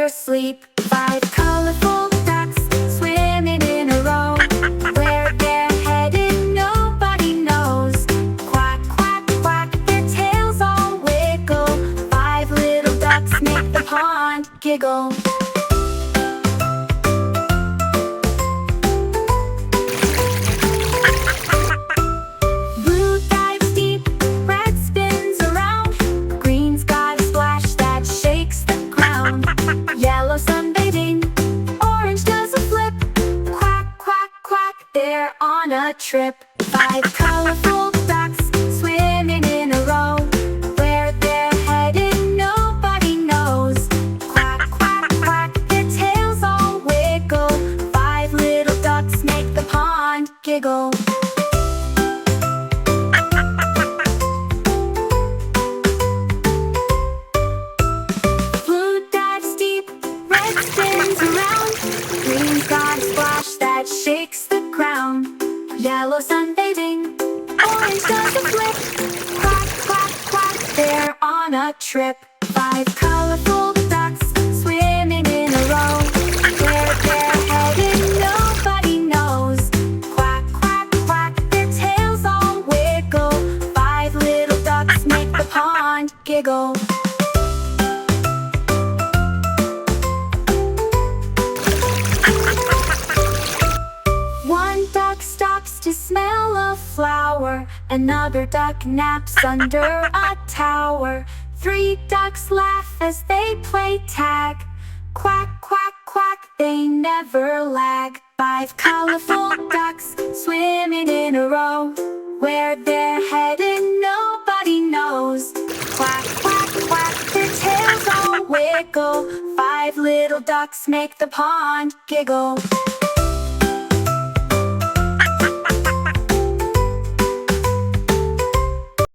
their sleep. Five colorful ducks swimming in a row. Where they're headed nobody knows. Quack, quack, quack, their tails all wiggle. Five little ducks make the pond giggle. Blue dives deep, red spins around. Green's got a splash that shakes the ground. Yellow sunbathing, orange does a flip. Quack, quack, quack, they're on a trip. Five colorful ducks swimming in a row. Where they're headed nobody knows. Quack, quack, quack, their tails all wiggle. Five little ducks make the pond giggle. Blue dives deep, red spins around. Green's got a splash that shakes the ground. Yellow sunbathing, orange does a flip. Quack, quack, quack, they're on a trip. Five colorful ducks swimming in a row. Where they're headed nobody knows. Quack, quack, quack, their tails all wiggle. Five little ducks make the pond giggle. One duck stops to smell a flower. Another duck naps under a tower. Three ducks laugh as they play tag. Quack, quack, quack, they never lag. Five colorful ducks swimming in a row. Where they're headed nobody knows. Quack, quack, quack, their tails all wiggle. Five little ducks make the pond giggle.